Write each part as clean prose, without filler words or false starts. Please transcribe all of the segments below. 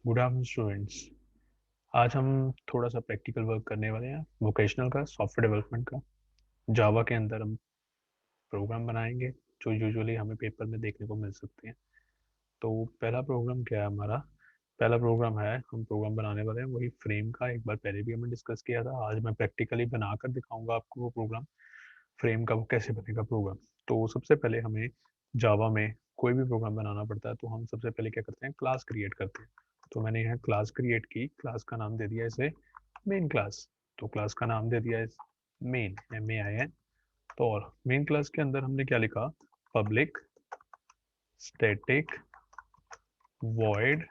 Good afternoon students. आज हम थोड़ा सा प्रैक्टिकल वर्क करने वाले हैं वोकेशनल का, सॉफ्टवेयर डेवलपमेंट का। जावा के अंदर हम प्रोग्राम बनाएंगे जो यूजुअली हमें पेपर में देखने को मिल सकते हैं। तो पहला प्रोग्राम क्या है हमारा? पहला प्रोग्राम है, हम प्रोग्राम बनाने वाले हैं वही फ्रेम का। एक बार पहले भी हमने डिस्कस किया था, आज मैं प्रैक्टिकली बनाकर दिखाऊंगा आपको वो प्रोग्राम, फ्रेम का वो कैसे बनेगा प्रोग्राम। तो सबसे पहले हमें जावा में कोई भी प्रोग्राम बनाना पड़ता है तो हम सबसे पहले क्या करते हैं, क्लास क्रिएट करते हैं। तो मैंने यहाँ क्लास क्रिएट की, क्लास का नाम दे दिया इसे मेन क्लास। तो क्लास का नाम दे दिया इस मेन, MAIN। तो और मेन क्लास के अंदर हमने क्या लिखा, पब्लिक स्टैटिक वॉइड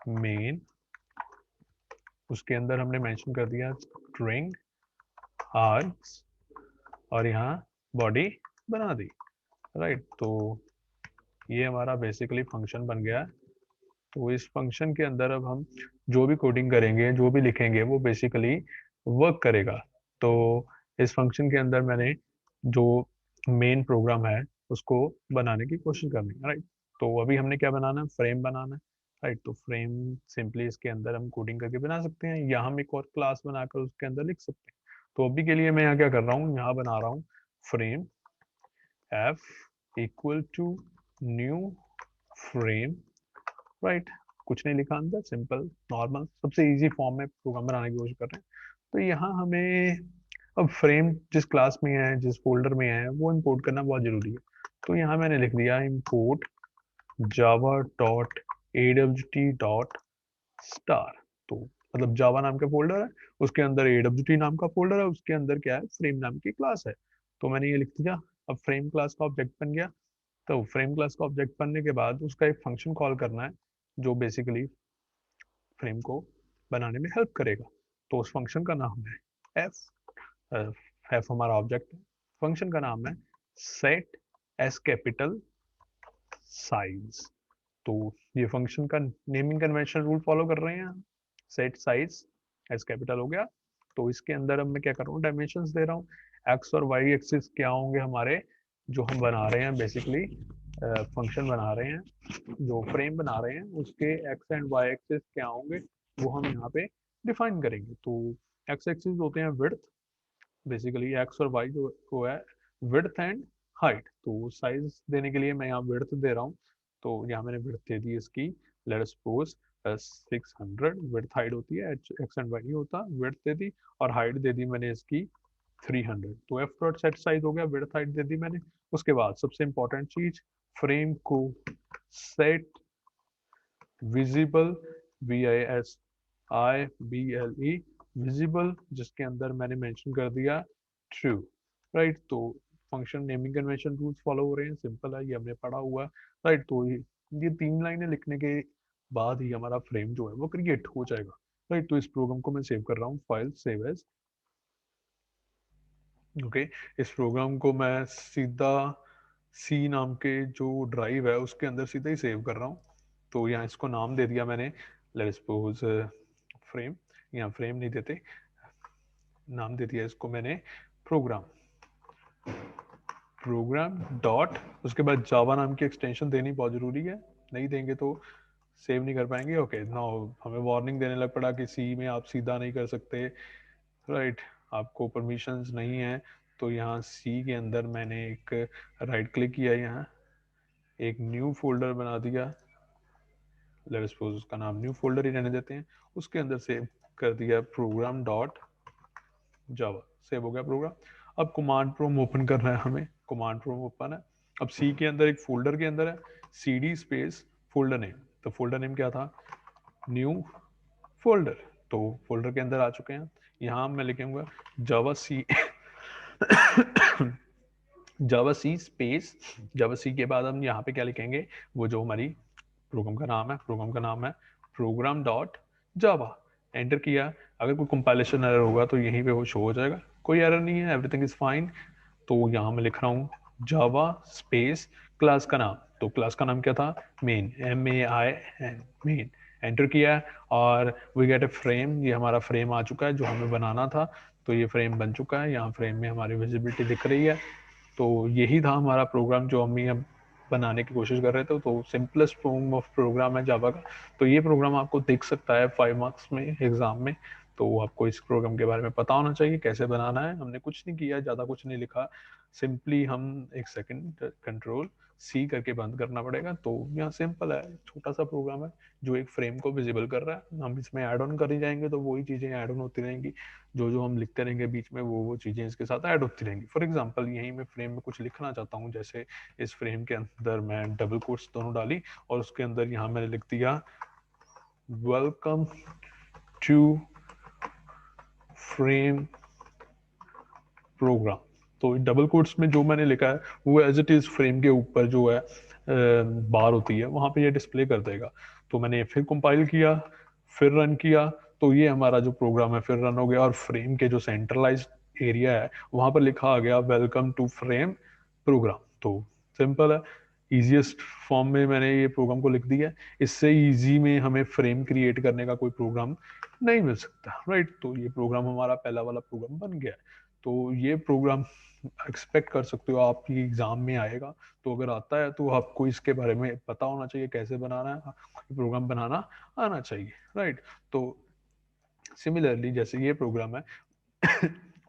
मेन। उसके अंदर हमने मेंशन कर दिया स्ट्रिंग आर्ग्स, और यहाँ बॉडी बना दी। राइट, तो ये हमारा बेसिकली फंक्शन बन गया। तो इस फंक्शन के अंदर अब हम जो भी कोडिंग करेंगे, जो भी लिखेंगे, वो बेसिकली वर्क करेगा। तो इस फंक्शन के अंदर मैंने जो मेन प्रोग्राम है उसको बनाने की कोशिश करनी है। राइट, तो अभी हमने क्या बनाना है, फ्रेम बनाना है। राइट, तो फ्रेम सिंपली इसके अंदर हम कोडिंग करके बना सकते हैं, या हम एक और क्लास बनाकर उसके अंदर लिख सकते हैं। तो अभी के लिए मैं यहाँ क्या कर रहा हूँ, यहाँ बना रहा हूँ frame f equal to new frame. Right, कुछ नहीं लिखा अंदर, सिंपल नॉर्मल सबसे इजी फॉर्म में प्रोग्राम बनाने की कोशिश कर रहे हैं। तो यहाँ हमें अब फ्रेम जिस क्लास में है, जिस फोल्डर में है, वो इंपोर्ट करना बहुत जरूरी है। तो यहाँ मैंने लिख दिया import Java dot AWT dot star. तो मतलब जावा नाम का फोल्डर है, उसके अंदर AWT नाम का फोल्डर है, उसके अंदर क्या है, फ्रेम नाम की क्लास है। तो मैंने ये लिख दिया। अब फ्रेम क्लास का ऑब्जेक्ट बन गया। तो फ्रेम क्लास का ऑब्जेक्ट बनने के बाद उसका एक फंक्शन कॉल करना है जो बेसिकली फ्रेम को बनाने में हेल्प करेगा। तो उस फंक्शन का नाम है एफ। एफ हमारा ऑब्जेक्ट है, फंक्शन का नाम है सेट एस कैपिटल साइज। तो ये फंक्शन का नेमिंग कन्वेंशन रूल फॉलो कर रहे हैं हम। सेट साइज एस कैपिटल हो गया। तो इसके अंदर अब मैं क्या कर रहा हूँ, डायमेंशंस दे रहा हूँ। एक्स और वाई एक्सिस क्या होंगे हमारे, जो हम बना रहे हैं बेसिकली फंक्शन बना रहे हैं, जो फ्रेम बना रहे हैं उसके एक्स एंड वाई एक्सिस क्या होंगे, वो हम यहाँ पे डिफाइन करेंगे। तो एक्स एक्सिस होते हैं विड्थ, बेसिकली एक्स और वाई जो वो है विड्थ एंड हाइट। तो साइज देने के लिए मैं यहाँ विड्थ दे रहा हूँ। तो यहाँ मैंने विड्थ दे दी इसकी, let us suppose 600। Width height होती है, एक्स एंड वाई नहीं होता। विड्थ दे दी और हाइट दे दी मैंने इसकी 300। तो एफ डॉट सेट साइज हो गया, विड्थ हाइट दे दी मैंने। उसके बाद सबसे इंपॉर्टेंट चीज, फ्रेम को सेट विजिबल, VISIBLE विजिबल, जिसके अंदर मैंने मेंशन कर दिया ट्रू। राइट, तो function naming convention rules follow हो रहे हैं, सिंपल है, ये हमने पढ़ा हुआ है। राइट, तो ये 3 लाइनें लिखने के बाद ही हमारा फ्रेम जो है वो क्रिएट हो जाएगा। राइट, तो इस प्रोग्राम को मैं सेव कर रहा हूँ, फाइल सेव एज। ओके, इस प्रोग्राम को मैं सीधा सी नाम के जो ड्राइव है उसके अंदर सीधा ही सेव कर रहा हूँ। तो यहाँ इसको नाम दे दिया मैंने, लेट सपोज फ्रेम। यहाँ फ्रेम नहीं देते, नाम दे दिया इसको मैंने प्रोग्राम। प्रोग्राम डॉट, उसके बाद जावा नाम की एक्सटेंशन देनी बहुत जरूरी है, नहीं देंगे तो सेव नहीं कर पाएंगे। ओके, नाउ हमें वार्निंग देने लग पड़ा कि सी में आप सीधा नहीं कर सकते। राइट, आपको परमिशंस नहीं है। तो यहाँ सी के अंदर मैंने एक राइट क्लिक किया, यहाँ एक न्यू फोल्डर बना दिया। लेट्स सपोज उसका नाम न्यू फोल्डर ही रहने देते हैं। उसके अंदर सेव कर दिया प्रोग्राम डॉट जावा, सेव हो गया प्रोग्राम। अब कमांड प्रोम ओपन करना है हमें, कमांड प्रोम ओपन है। अब सी के अंदर एक फोल्डर के अंदर है CD स्पेस फोल्डर नेम। तो फोल्डर नेम क्या था, न्यू फोल्डर। तो फोल्डर के अंदर आ चुके हैं। यहाँ मैं लिखूंगा जावा सी जावा सी स्पेस, जावा सी के बाद हम यहाँ पे क्या लिखेंगे, वो जो हमारी प्रोग्राम का नाम है, प्रोग्राम का नाम है प्रोग्राम डॉट जावा। एंटर किया। अगर कोई कंपाइलेशन एरर होगा तो यहीं पे वो शो हो जाएगा, कोई एरर नहीं है, एवरीथिंग इज फाइन। तो यहाँ मैं लिख रहा हूँ जावा स्पेस क्लास का नाम। तो क्लास का नाम क्या था, मेन, MAIN मेन। एंटर किया और वी गेट ए फ्रेम, ये हमारा फ्रेम आ चुका है जो हमें बनाना था। तो ये फ्रेम बन चुका है, यहाँ फ्रेम में हमारी विजिबिलिटी दिख रही है। तो यही था हमारा प्रोग्राम जो हमें अब बनाने की कोशिश कर रहे थे, तो सिंपलेस्ट फॉर्म ऑफ प्रोग्राम है जावा का। तो ये प्रोग्राम आपको दिख सकता है 5 मार्क्स में एग्जाम में, तो आपको इस प्रोग्राम के बारे में पता होना चाहिए कैसे बनाना है। हमने कुछ नहीं किया, ज़्यादा कुछ नहीं लिखा, सिंपली हम एक सेकंड कंट्रोल सी करके बंद करना पड़ेगा। तो यहाँ सिंपल है, छोटा सा प्रोग्राम है जो एक फ्रेम को विजिबल कर रहा है। हम इसमें ऐड ऑन कर ही जाएंगे तो वही चीज़ें ऐड ऑन होती रहेंगी, जो जो हम लिखते रहेंगे बीच में वो चीज़ें इसके साथ ऐड होती रहेंगी। फॉर एग्जाम्पल यहीं मैं फ्रेम में कुछ लिखना चाहता हूँ, जैसे इस फ्रेम के अंदर मैं डबल कोट्स दोनों डाली और उसके अंदर यहाँ मैंने लिख दिया वेलकम टू फ्रेम प्रोग्राम। तो डबल कोट्स में जो मैंने लिखा है वो एज इट इज फ्रेम के ऊपर जो है बार होती है वहां पे ये डिस्प्ले कर देगा। तो मैंने फिर कंपाइल किया, फिर रन किया, तो ये हमारा जो प्रोग्राम है फिर रन हो गया और फ्रेम के जो सेंट्रलाइज एरिया है वहां पर लिखा आ गया वेलकम टू फ्रेम प्रोग्राम। तो सिंपल है, इजीएस्ट फॉर्म में मैंने ये प्रोग्राम को लिख दिया है। इससे इजी में हमें फ्रेम क्रिएट करने का कोई प्रोग्राम नहीं मिल सकता, राइट। तो ये प्रोग्राम हमारा पहला वाला प्रोग्राम बन गया। तो ये प्रोग्राम एक्सपेक्ट कर सकते हो आपकी एग्जाम में आएगा। तो अगर आता है तो आपको इसके बारे में पता होना चाहिए कैसे बनाना है, प्रोग्राम बनाना आना चाहिए, राइट। तो सिमिलरली जैसे ये प्रोग्राम है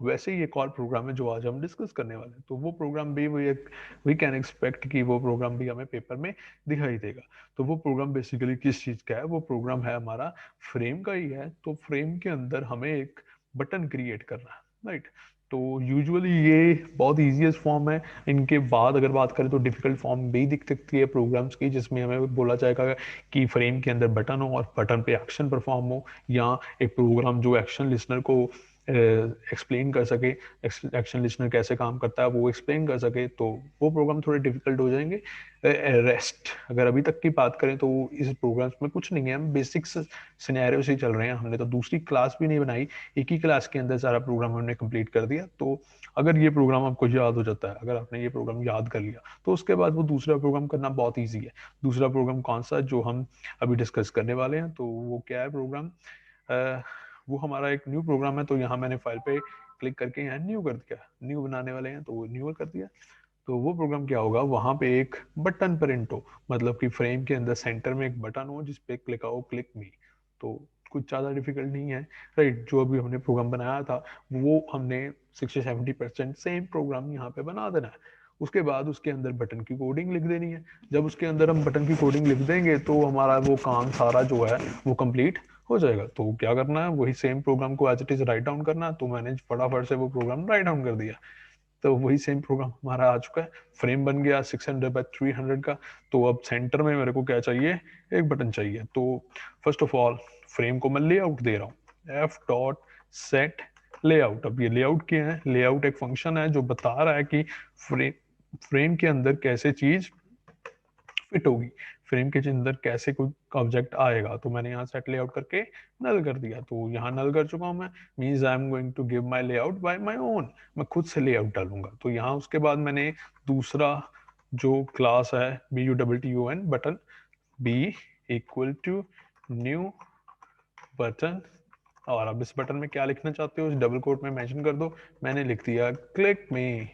वैसे ही एक और प्रोग्राम है जो आज हम डिस्कस करने वाले हैं। तो वो प्रोग्राम भी वी कैन एक्सपेक्ट कि वो प्रोग्राम भी हमें पेपर में दिखाई देगा। तो वो प्रोग्राम बेसिकली किस चीज़ का है, वो प्रोग्राम है हमारा फ्रेम का ही है। तो फ्रेम के अंदर हमें एक बटन क्रिएट करना है, राइट। तो यूजुअली ये बहुत ईजीएस्ट फॉर्म है। इनके बाद अगर बात करें तो डिफिकल्ट फॉर्म भी दिख सकती है प्रोग्राम्स की, जिसमें हमें बोला जाएगा कि फ्रेम के अंदर बटन हो और बटन पे एक्शन परफॉर्म हो, या एक प्रोग्राम जो एक्शन लिसनर को एक्सप्लेन कर सके, एक्शन लिसनर कैसे काम करता है वो एक्सप्लेन कर सके। तो वो प्रोग्राम थोड़े डिफिकल्ट हो जाएंगे। रेस्ट अगर अभी तक की बात करें तो इस प्रोग्राम्स में कुछ नहीं है, हम बेसिक्स सिनेरियो से ही चल रहे हैं। हमने तो दूसरी क्लास भी नहीं बनाई, एक ही क्लास के अंदर सारा प्रोग्राम हमने कंप्लीट कर दिया। तो अगर ये प्रोग्राम आपको याद हो जाता है, अगर आपने ये प्रोग्राम याद कर लिया तो उसके बाद वो दूसरा प्रोग्राम करना बहुत ईजी है। दूसरा प्रोग्राम कौन सा जो हम अभी डिस्कस करने वाले हैं, तो वो क्या है प्रोग्राम, वो हमारा एक न्यू प्रोग्राम है। तो यहाँ मैंने फाइल पे क्लिक करके यहाँ न्यू कर दिया, न्यू बनाने वाले हैं तो वो न्यू कर दिया। तो वो प्रोग्राम क्या होगा, वहां पे एक बटन प्रिंट हो, मतलब कि फ्रेम के अंदर सेंटर में एक बटन हो जिसपे क्लिक आओ क्लिक मी। तो कुछ ज़्यादा डिफिकल्ट नहीं है, राइट। जो अभी हमने प्रोग्राम बनाया था वो हमने 60-70% सेम प्रोग्राम यहाँ पे बना देना है। उसके बाद उसके अंदर बटन की कोडिंग लिख देनी है। जब उसके अंदर हम बटन की कोडिंग लिख देंगे तो हमारा वो काम सारा जो है वो कंप्लीट हो जाएगा। तो क्या करना है, वही सेम प्रोग्राम को as it is write down करना है। तो मैंने फटाफट से वो प्रोग्राम राइट डाउन कर दिया, तो वही सेम प्रोग्राम हमारा आ चुका है। फ्रेम बन गया 600x300 का। तो अब सेंटर में मेरे को क्या चाहिए, एक बटन चाहिए। तो फर्स्ट ऑफ ऑल फ्रेम को मैं लेआउट दे रहा हूँ, एफ डॉट सेट लेआउट। अब ये लेआउट क्या है, लेआउट एक फंक्शन है जो बता रहा है कि फ्रेम के अंदर कैसे चीज फिट होगी, फ्रेम के अंदर कैसे कोई ऑब्जेक्ट आएगा। तो मैंने यहाँ सेट लेआउट करके नल कर दिया। तो यहाँ नल कर चुका हूँ मैं, means I am going to give my layout by my own, मैं खुद से लेआउट डालूंगा। तो यहाँ उसके बाद मैंने दूसरा जो क्लास है BUTTON button, B equal to new button, और अब इस बटन में क्या लिखना चाहते हो इस डबल कोट में मेंशन कर दो। मैंने लिख दिया क्लिक मी।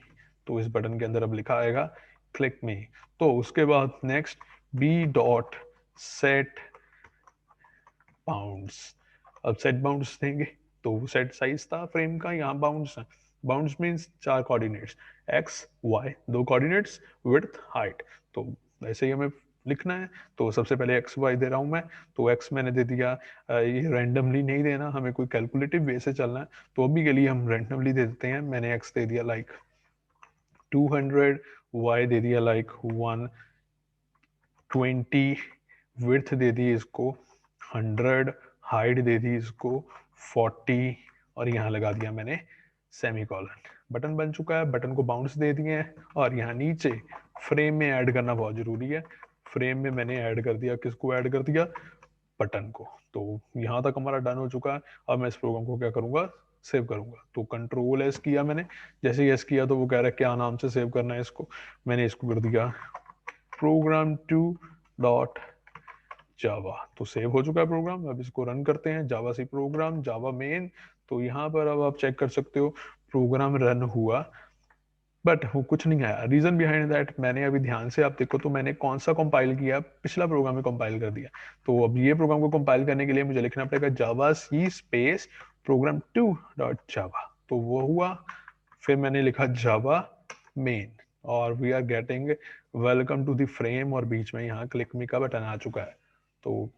तो इस बटन के अंदर अब लिखा आएगा क्लिक मी। तो उसके बाद next B dot set bounds. अब सेट बाउंड्स देंगे, तो सेट साइज था फ्रेम का, यहाँ बाउंड्स है। Bounds means 4 coordinates, X Y 2 coordinates, width height. तो ऐसे ही हमें लिखना है। तो सबसे पहले एक्स वाई दे रहा हूँ मैं। तो एक्स मैंने दे दिया, ये रैंडमली नहीं देना, हमें कोई कैलकुलेटिव वे से चलना है। तो अभी के लिए हम रैंडमली दे देते हैं। मैंने एक्स दे दिया लाइक 200, वाई दे दिया लाइक 120, विड्थ दे दी इसको 100, हाइट दे दी इसको 40, और यहाँ लगा दिया मैंने सेमी कॉलन। बटन बन चुका है, बटन को बाउंड्स दे दिए हैं। और यहाँ नीचे फ्रेम में ऐड करना बहुत जरूरी है। फ्रेम में मैंने ऐड कर दिया, किसको ऐड कर दिया, बटन को। तो यहाँ तक हमारा डन हो चुका है। अब मैं इस प्रोग्राम को क्या करूंगा, सेव करूंगा। तो कंट्रोल एस किया मैंने, जैसे ही एस किया तो वो कह रहा है क्या नाम से सेव करना है इसको। मैंने इसको कर दिया प्रोग्राम 2 डॉट जावा। तो सेव हो चुका है प्रोग्राम। अब इसको रन करते हैं, जावा सी प्रोग्राम जावा मेन। तो यहाँ पर अब आप चेक कर सकते हो प्रोग्राम रन हुआ। बट वो कुछ नहीं आया। रीजन बिहाइंड दैट, मैंने अभी ध्यान से आप देखो तो मैंने कौन सा कंपाइल किया, पिछला प्रोग्राम में कंपाइल कर दिया। तो अब ये प्रोग्राम को कंपाइल करने के लिए मुझे लिखना पड़ेगा जावा सी स्पेस प्रोग्राम 2.java। तो वो हुआ, फिर मैंने लिखा जावा मेन, और we are getting welcome to the frame, और बीच में यहाँ क्लिक मी का बटन आ चुका है। तो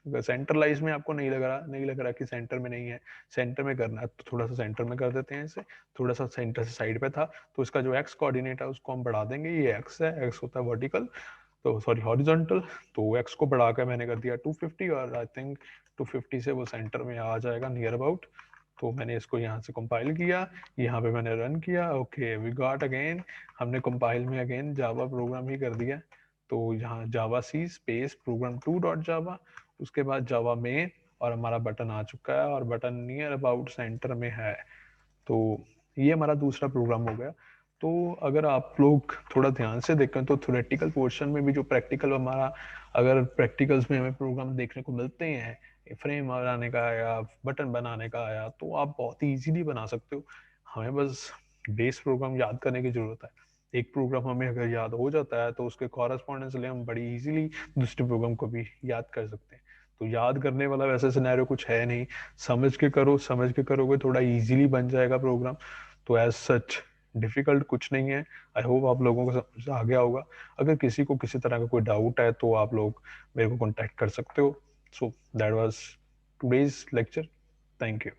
सेंट्रलाइज में आपको नहीं लग रहा कि सेंटर में नहीं है, सेंटर में करना है तो थोड़ा सा सेंटर में कर देते हैं इसे। थोड़ा सा सेंटर से साइड पे था तो इसका जो एक्स कोऑर्डिनेट है उसको हम बढ़ा देंगे। ये एक्स है, एक्स होता है वर्टिकल, तो सॉरी हॉरिजॉन्टल। तो एक्स को बढ़ा कर मैंने कर दिया 250, और आई थिंक 250 से वो सेंटर में आ जाएगा नियर अबाउट। तो मैंने इसको यहाँ से कंपाइल किया, यहाँ पे मैंने रन किया, ओके वी गॉट अगेन, हमने कंपाइल में अगेन जावा प्रोग्राम ही कर दिया। तो यहाँ जावा सी स्पेस प्रोग्राम 2.java, उसके बाद जावा मेन, और हमारा बटन आ चुका है, और बटन नियर अबाउट सेंटर में है। तो ये हमारा दूसरा प्रोग्राम हो गया। तो अगर आप लोग थोड़ा ध्यान से देखें तो थ्योरेटिकल पोर्शन में भी जो प्रैक्टिकल हमारा, अगर प्रैक्टिकल्स में हमें प्रोग्राम देखने को मिलते हैं, फ्रेम बनाने का या बटन बनाने का आया, तो आप बहुत ही इजीली बना सकते हो। हमें बस बेस प्रोग्राम याद करने की जरूरत है। एक प्रोग्राम हमें अगर याद हो जाता है तो उसके कॉरेस्पॉन्डेंस लिए हम बड़ी इजीली दूसरे प्रोग्राम को भी याद कर सकते हैं। तो याद करने वाला वैसे सिनेरियो कुछ है नहीं, समझ के करो, समझ के करोगे थोड़ा इजीली बन जाएगा प्रोग्राम। तो एज सच डिफिकल्ट कुछ नहीं है। आई होप आप लोगों को समझ आ गया होगा। अगर किसी को किसी तरह का कोई डाउट है तो आप लोग मेरे को कांटेक्ट कर सकते हो। So that was today's lecture. Thank you.